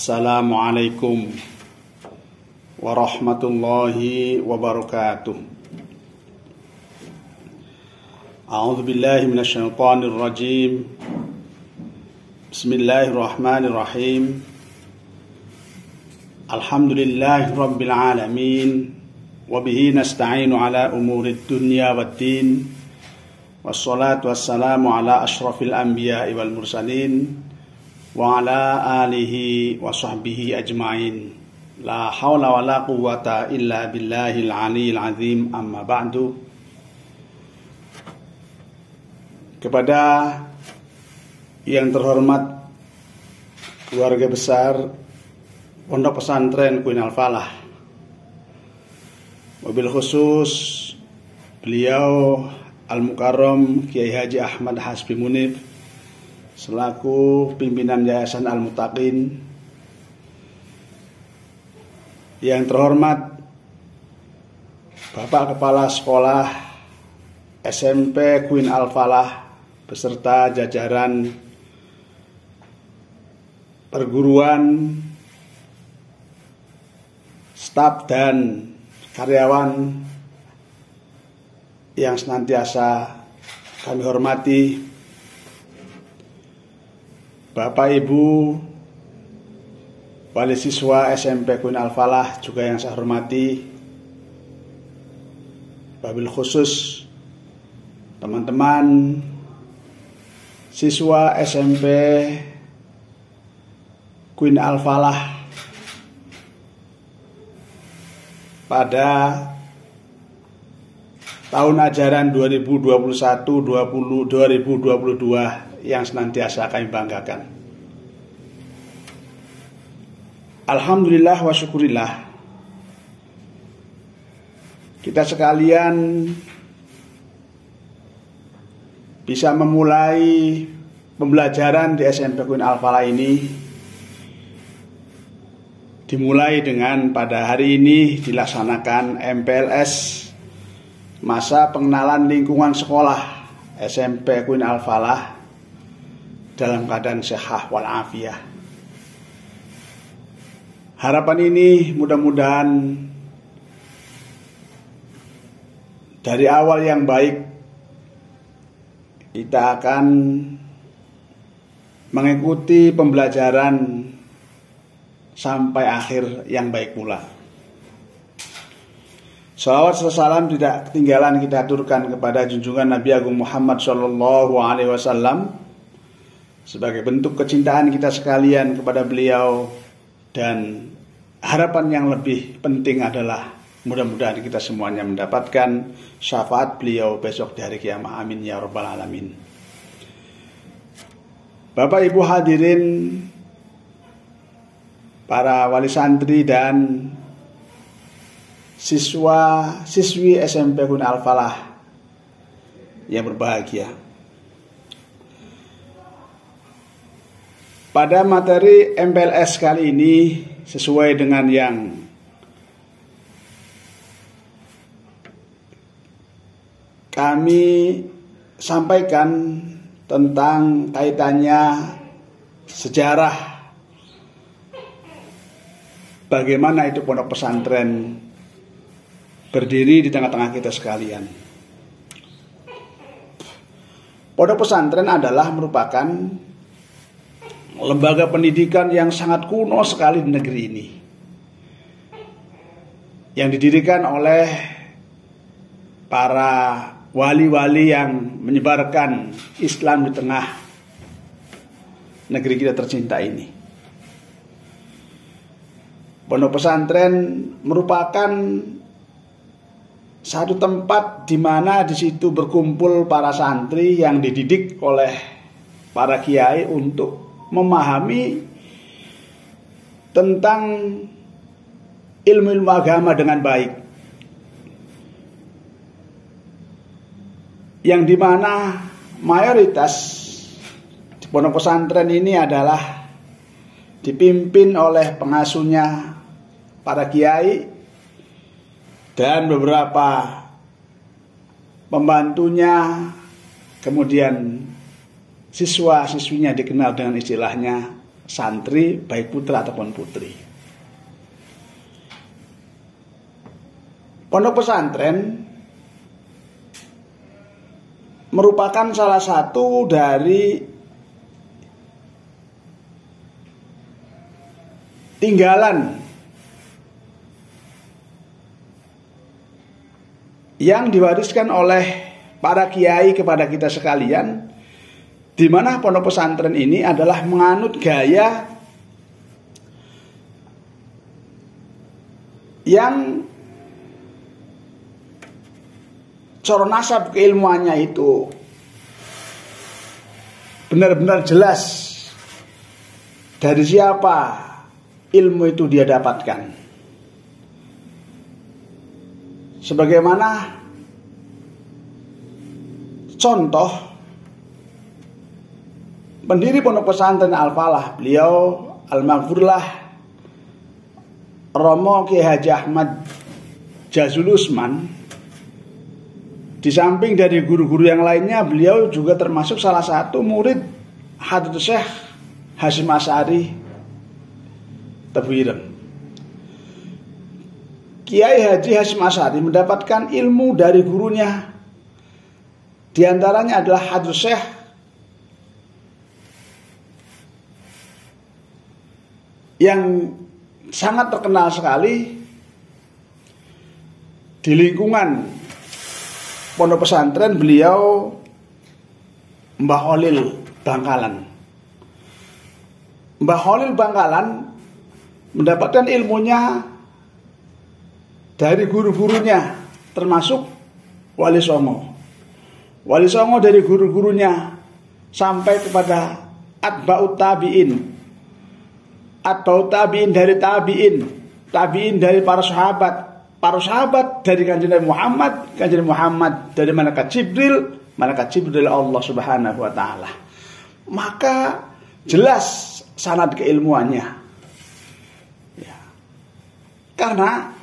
Assalamualaikum warahmatullahi wabarakatuh. A'udzu billahi minasyaitonir rajim. Bismillahirrahmanirrahim. Alhamdulillahi rabbil alamin wa bihi nasta'inu ala umurid dunya waddin. Wassalatu wassalamu ala asyrafil anbiya'i wal mursalin wa ala alihi wa sahbihi ajma'in. La hawla wa la quwwata illa billahil aliyyil azim, amma ba'du. Kepada yang terhormat keluarga besar Pondok Pesantren Queen Al-Falah, wabil khusus beliau Al-Mukarram Kiai Haji Ahmad Hasbi Munif selaku pimpinan Yayasan Al-Muttaqin, yang terhormat Bapak Kepala Sekolah SMP Queen Al-Falah beserta jajaran perguruan, staf dan karyawan yang senantiasa kami hormati, Bapak Ibu wali siswa SMP Queen Al-Falah juga yang saya hormati, wabil khusus teman-teman siswa SMP Queen Al-Falah pada tahun ajaran 2021-2022 yang senantiasa kami banggakan. Alhamdulillah wa syukurillah, kita sekalian bisa memulai pembelajaran di SMP Queen Al-Falah ini. Dimulai dengan pada hari ini dilaksanakan MPLS, masa pengenalan lingkungan sekolah SMP Queen Al-Falah dalam keadaan sehat walafiat. Harapan ini mudah-mudahan dari awal yang baik kita akan mengikuti pembelajaran sampai akhir yang baik pula. Salawat serta salam tidak ketinggalan kita aturkan kepada junjungan Nabi Agung Muhammad SAW sebagai bentuk kecintaan kita sekalian kepada beliau, dan harapan yang lebih penting adalah mudah-mudahan kita semuanya mendapatkan syafaat beliau besok di hari kiamat. Amin ya rabbal alamin. Bapak Ibu hadirin, para wali santri dan siswa-siswi SMP Queen Al-Falah yang berbahagia. Pada materi MPLS kali ini, sesuai dengan yang kami sampaikan tentang kaitannya sejarah bagaimana itu pondok pesantren berdiri di tengah-tengah kita sekalian. Pondok pesantren adalah merupakan lembaga pendidikan yang sangat kuno sekali di negeri ini, yang didirikan oleh para wali-wali yang menyebarkan Islam di tengah negeri kita tercinta ini. Pondok pesantren merupakan satu tempat di mana di situ berkumpul para santri yang dididik oleh para kiai untuk memahami tentang ilmu-ilmu agama dengan baik, yang dimana mayoritas di pondok pesantren ini adalah dipimpin oleh pengasuhnya para kiai dan beberapa pembantunya, kemudian siswa-siswinya dikenal dengan istilahnya santri baik putra ataupun putri. Pondok pesantren merupakan salah satu dari tinggalan yang diwariskan oleh para kiai kepada kita sekalian, di mana pondok pesantren ini adalah menganut gaya yang cara nasab keilmuannya itu benar-benar jelas dari siapa ilmu itu dia dapatkan. Sebagaimana contoh pendiri pondok pesantren Al-Falah, beliau Al-Maghfurlah Romo Ki Haji Ahmad Jazul Usman. Di samping dari guru-guru yang lainnya, beliau juga termasuk salah satu murid Hadratus Syekh Hasyim Asy'ari Tafwirem. Kiai Haji Hasyim Asy'ari mendapatkan ilmu dari gurunya. Di antaranya adalah Hadratus Syekh yang sangat terkenal sekali di lingkungan pondok pesantren, beliau Mbah Khalil Bangkalan. Mbah Khalil Bangkalan mendapatkan ilmunya dari guru-gurunya, termasuk Wali Songo. Wali Songo dari guru-gurunya sampai kepada Atba'ut Tabi'in. Atba'ut Tabi'in dari Tabi'in. Tabi'in dari para sahabat. Para sahabat dari Kanjeng Nabi Muhammad, Kanjeng Muhammad dari malaikat Jibril dari Allah Subhanahu wa taala. Maka jelas sanad keilmuannya. Ya. Karena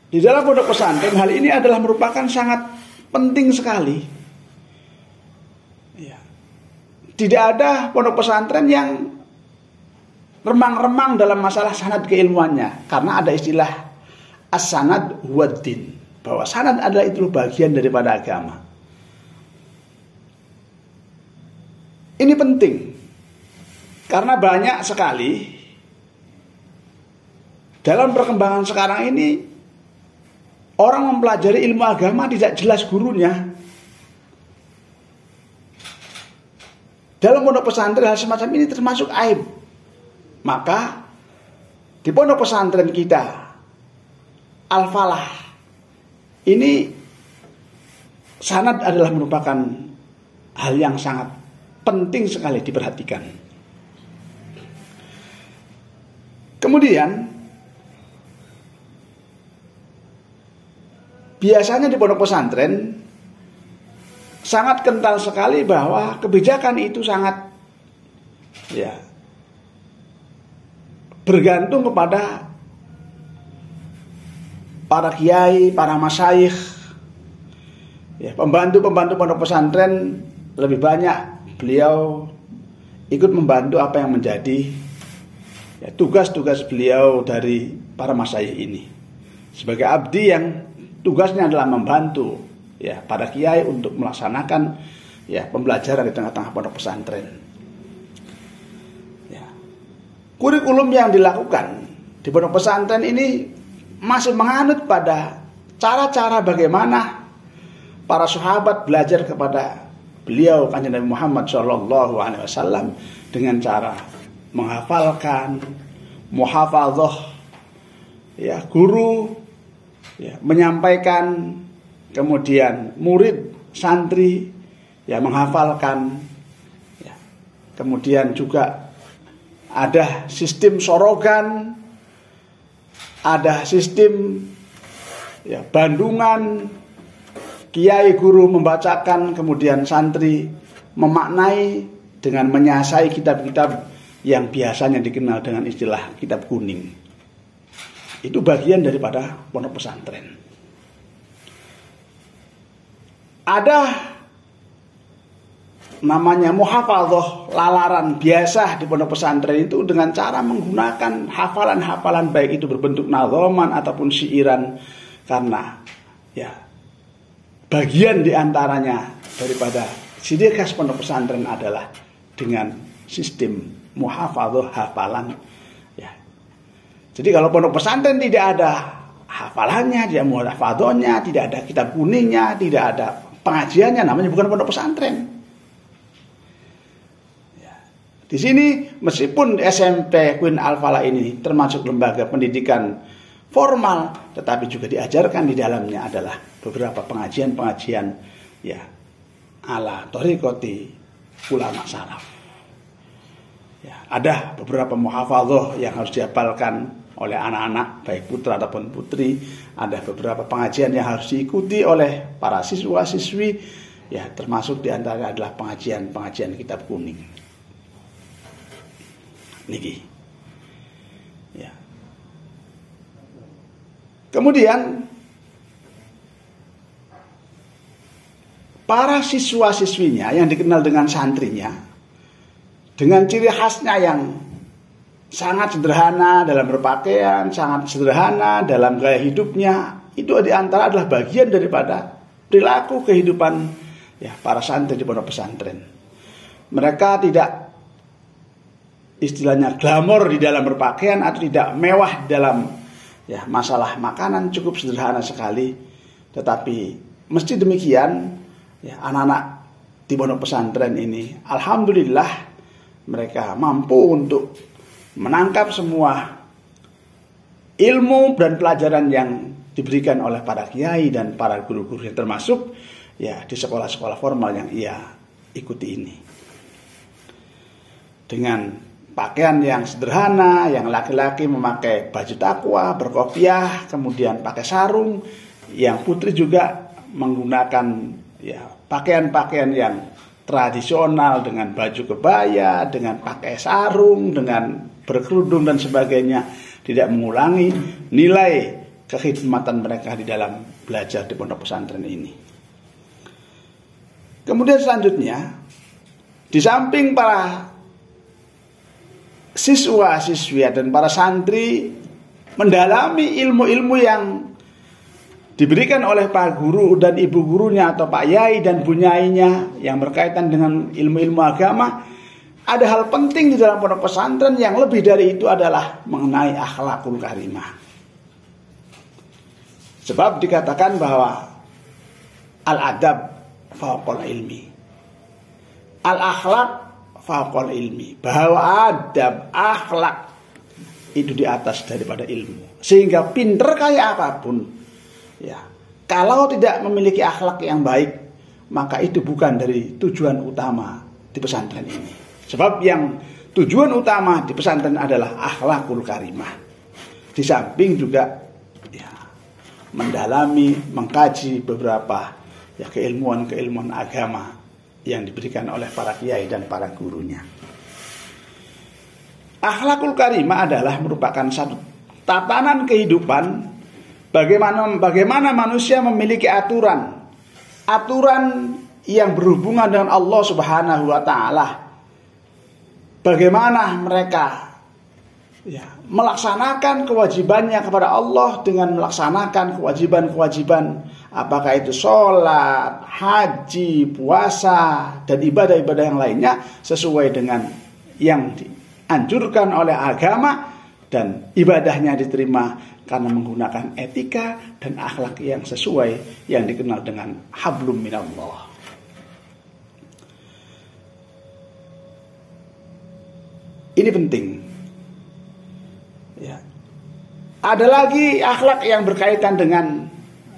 di dalam pondok pesantren hal ini adalah merupakan sangat penting sekali. Ya. Tidak ada pondok pesantren yang remang-remang dalam masalah sanad keilmuannya, karena ada istilah as-sanad huwaddin, bahwa sanad adalah itu bagian daripada agama. Ini penting karena banyak sekali dalam perkembangan sekarang ini orang mempelajari ilmu agama tidak jelas gurunya. Dalam pondok pesantren hal semacam ini termasuk aib. Maka di pondok pesantren kita Al-Falah ini sanad adalah merupakan hal yang sangat penting sekali diperhatikan. Kemudian biasanya di pondok pesantren sangat kental sekali bahwa kebijakan itu sangat bergantung kepada para kiai, para masyayikh, pembantu-pembantu pondok pesantren lebih banyak beliau ikut membantu apa yang menjadi tugas-tugas beliau dari para masyayikh ini. Sebagai abdi yang tugasnya adalah membantu para kiai untuk melaksanakan pembelajaran di tengah-tengah pondok pesantren. Kurikulum yang dilakukan di pondok pesantren ini masih menganut pada cara-cara bagaimana para sahabat belajar kepada beliau Kanjeng Nabi Muhammad SAW dengan cara menghafalkan, muhafadzah, guru menyampaikan, kemudian murid santri menghafalkan, kemudian juga ada sistem sorogan, ada sistem bandungan, kiai guru membacakan, kemudian santri memaknai dengan menyasai kitab-kitab yang biasanya dikenal dengan istilah kitab kuning. Itu bagian daripada pondok pesantren. Ada namanya muhafadzah, lalaran biasa di pondok pesantren itu dengan cara menggunakan hafalan-hafalan baik itu berbentuk nadhaman ataupun syiiran, karena ya bagian diantaranya daripada ciri khas pondok pesantren adalah dengan sistem muhafadzah, hafalan ya. Jadi kalau pondok pesantren tidak ada hafalannya, tidak muhafadzahnya, tidak ada kitab kuningnya, tidak ada pengajiannya, namanya bukan pondok pesantren. Di sini meskipun SMP Queen Al-Falah ini termasuk lembaga pendidikan formal, tetapi juga diajarkan di dalamnya adalah beberapa pengajian-pengajian ya ala thariqati ulama salaf. Ya, ada beberapa muhafadzah yang harus dihafalkan oleh anak-anak baik putra ataupun putri, ada beberapa pengajian yang harus diikuti oleh para siswa-siswi ya, termasuk diantara adalah pengajian-pengajian kitab kuning. Niki. Ya. Kemudian para siswa-siswinya yang dikenal dengan santrinya, dengan ciri khasnya yang sangat sederhana dalam berpakaian, sangat sederhana dalam gaya hidupnya, itu diantara adalah bagian daripada perilaku kehidupan ya para santri di pondok pesantren. Mereka tidak istilahnya glamor di dalam berpakaian atau tidak mewah dalam ya masalah makanan, cukup sederhana sekali, tetapi mesti demikian ya anak-anak di pondok pesantren ini alhamdulillah mereka mampu untuk menangkap semua ilmu dan pelajaran yang diberikan oleh para kiai dan para guru-guru yang termasuk ya di sekolah-sekolah formal yang ia ikuti ini. Dengan pakaian yang sederhana, yang laki-laki memakai baju takwa, berkopiah, kemudian pakai sarung, yang putri juga menggunakan ya pakaian-pakaian yang tradisional dengan baju kebaya, dengan pakai sarung, dengan berkerudung dan sebagainya, tidak mengulangi nilai kekhidmatan mereka di dalam belajar di pondok pesantren ini. Kemudian selanjutnya, di samping para siswa-siswi dan para santri mendalami ilmu-ilmu yang diberikan oleh Pak Guru dan Ibu Gurunya atau Pak Yai dan Bu Nyainya yang berkaitan dengan ilmu-ilmu agama, ada hal penting di dalam pondok pesantren yang lebih dari itu adalah mengenai akhlakul karimah. Sebab dikatakan bahwa al-adab fauqal ilmi, al-akhlak fauqal ilmi, bahwa adab, akhlak itu di atas daripada ilmu. Sehingga pinter kayak apapun ya, kalau tidak memiliki akhlak yang baik, maka itu bukan dari tujuan utama di pesantren ini. Sebab yang tujuan utama di pesantren adalah akhlakul karimah. Di samping juga ya, mendalami, mengkaji beberapa ya keilmuan-keilmuan agama yang diberikan oleh para kiai dan para gurunya. Akhlakul karimah adalah merupakan satu tatanan kehidupan bagaimana manusia memiliki aturan yang berhubungan dengan Allah Subhanahu wa taala. Bagaimana mereka ya melaksanakan kewajibannya kepada Allah dengan melaksanakan kewajiban-kewajiban, apakah itu sholat, haji, puasa, dan ibadah-ibadah yang lainnya sesuai dengan yang dianjurkan oleh agama, dan ibadahnya diterima karena menggunakan etika dan akhlak yang sesuai yang dikenal dengan hablum minallah. Ini penting. Ya. Ada lagi akhlak yang berkaitan dengan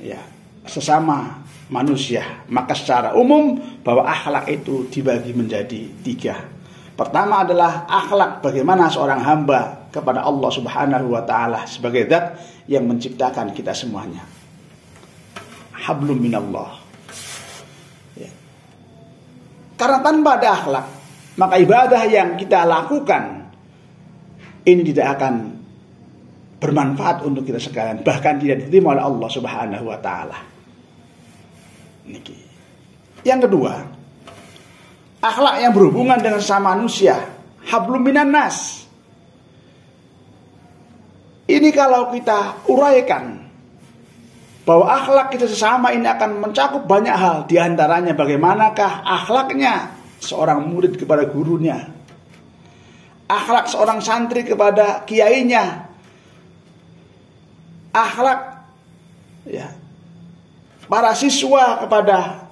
ya sesama manusia. Maka secara umum bahwa akhlak itu dibagi menjadi 3. Pertama adalah akhlak bagaimana seorang hamba kepada Allah Subhanahu wa taala sebagai zat yang menciptakan kita semuanya. Hablum minallah. Ya. Karena tanpa ada akhlak, maka ibadah yang kita lakukan ini tidak akan bermanfaat untuk kita sekalian, bahkan tidak diterima oleh Allah Subhanahu wa taala. Yang kedua, akhlak yang berhubungan dengan sesama manusia, hablum minan nas. Ini kalau kita uraikan bahwa akhlak kita sesama ini akan mencakup banyak hal, di antaranya bagaimanakah akhlaknya seorang murid kepada gurunya, akhlak seorang santri kepada kiainya, akhlak para siswa kepada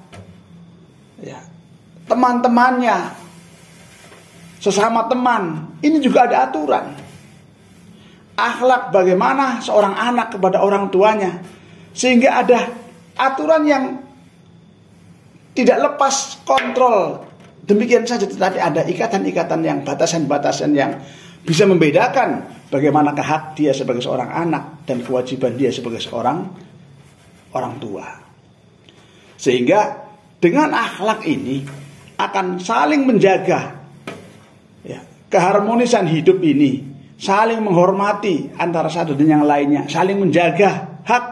teman-temannya, sesama teman. Ini juga ada aturan. Akhlak bagaimana seorang anak kepada orang tuanya, sehingga ada aturan yang tidak lepas kontrol. Demikian saja, tetapi ada ikatan-ikatan yang batasan-batasan yang bisa membedakan bagaimanakah hak dia sebagai seorang anak dan kewajiban dia sebagai seorang orang tua. Sehingga dengan akhlak ini akan saling menjaga keharmonisan hidup ini, saling menghormati antara satu dan yang lainnya, saling menjaga hak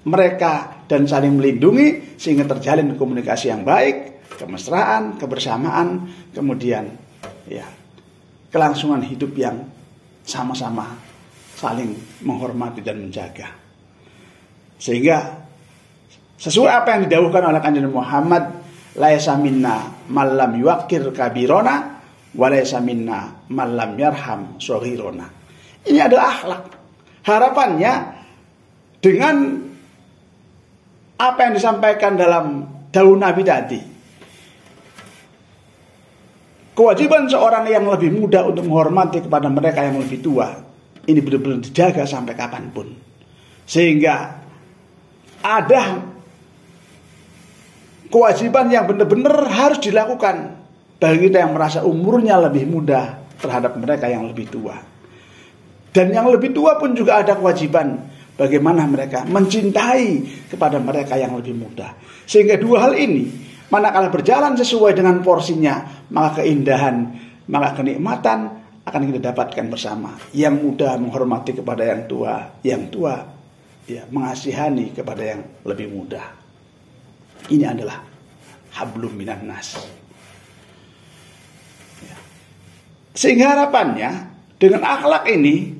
mereka dan saling melindungi, sehingga terjalin komunikasi yang baik, kemesraan, kebersamaan, kemudian kelangsungan hidup yang sama-sama saling menghormati dan menjaga. Sehingga sesuai apa yang didhawuhkan oleh Kanjeng Muhammad, laisa minna man lam yuwaqqir kabirona wa laisa minna man lam yarham shaghirona. Ini adalah akhlak. Harapannya dengan apa yang disampaikan dalam dawuh Nabi tadi, kewajiban seorang yang lebih muda untuk menghormati kepada mereka yang lebih tua, ini benar-benar dijaga sampai kapanpun. Sehingga ada kewajiban yang benar-benar harus dilakukan bagi kita yang merasa umurnya lebih muda terhadap mereka yang lebih tua. Dan yang lebih tua pun juga ada kewajiban bagaimana mereka mencintai kepada mereka yang lebih muda. Sehingga dua hal ini, manakala berjalan sesuai dengan porsinya, maka keindahan, maka kenikmatan akan kita dapatkan bersama. Yang muda menghormati kepada yang tua mengasihani kepada yang lebih muda. Ini adalah hablum minan nas. Sehingga harapannya dengan akhlak ini,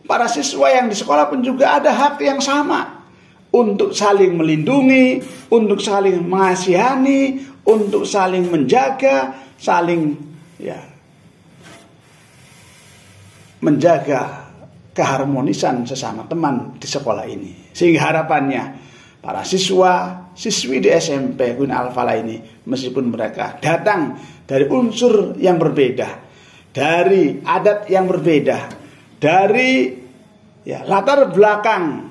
para siswa yang di sekolah pun juga ada hak yang sama untuk saling melindungi, untuk saling mengasihani, untuk saling menjaga, saling menjaga keharmonisan sesama teman di sekolah ini. Sehingga harapannya para siswa, siswi di SMP Queen Al-Falah ini, meskipun mereka datang dari unsur yang berbeda, dari adat yang berbeda, dari latar belakang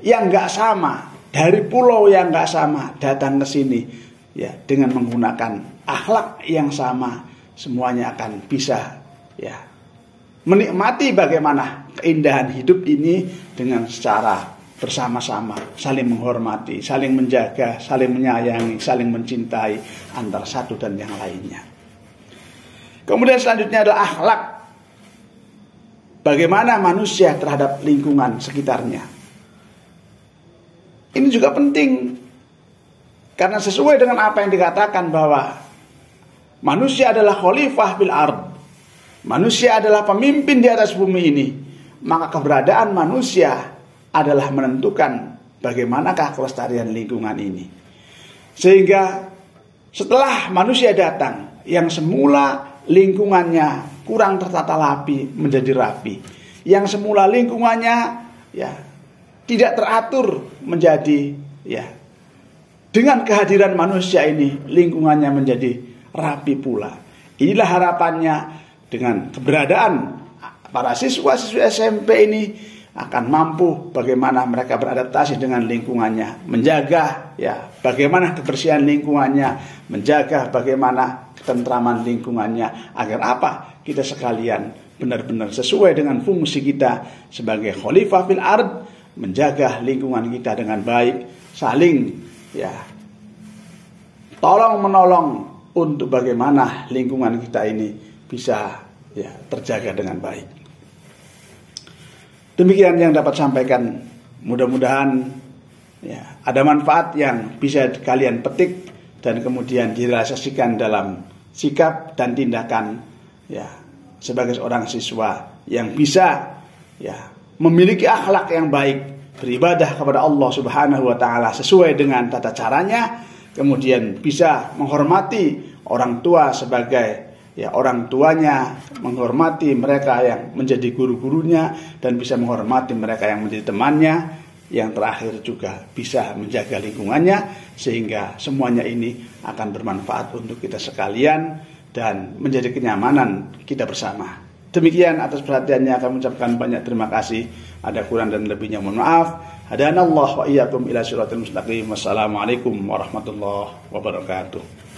yang nggak sama, dari pulau yang nggak sama, datang ke sini dengan menggunakan akhlak yang sama, semuanya akan bisa menikmati bagaimana keindahan hidup ini dengan secara bersama-sama, saling menghormati, saling menjaga, saling menyayangi, saling mencintai antara satu dan yang lainnya. Kemudian selanjutnya adalah akhlak bagaimana manusia terhadap lingkungan sekitarnya. Ini juga penting, karena sesuai dengan apa yang dikatakan bahwa manusia adalah khalifah bil ard, manusia adalah pemimpin di atas bumi ini, maka keberadaan manusia adalah menentukan bagaimanakah kelestarian lingkungan ini. Sehingga setelah manusia datang, yang semula lingkungannya kurang tertata rapi menjadi rapi, yang semula lingkungannya tidak teratur menjadi dengan kehadiran manusia ini lingkungannya menjadi rapi pula. Inilah harapannya dengan keberadaan para siswa-siswi SMP ini akan mampu bagaimana mereka beradaptasi dengan lingkungannya, menjaga bagaimana kebersihan lingkungannya, menjaga bagaimana ketentraman lingkungannya, agar apa? Kita sekalian benar-benar sesuai dengan fungsi kita sebagai khalifah fil ard, menjaga lingkungan kita dengan baik, saling tolong menolong untuk bagaimana lingkungan kita ini bisa terjaga dengan baik. Demikian yang dapat sampaikan. Mudah-mudahan ada manfaat yang bisa kalian petik dan kemudian direalisasikan dalam sikap dan tindakan ya sebagai seorang siswa yang bisa ya memiliki akhlak yang baik, beribadah kepada Allah Subhanahu wa taala sesuai dengan tata caranya, kemudian bisa menghormati orang tua sebagai ya orang tuanya, menghormati mereka yang menjadi guru-gurunya, dan bisa menghormati mereka yang menjadi temannya. Yang terakhir juga bisa menjaga lingkungannya, sehingga semuanya ini akan bermanfaat untuk kita sekalian dan menjadi kenyamanan kita bersama. Demikian, atas perhatiannya kami ucapkan banyak terima kasih. Ada kurang dan lebihnya mohon maaf. Hadanallah wa iyyakum ila siratal mustaqim. Wassalamualaikum warahmatullahi wabarakatuh.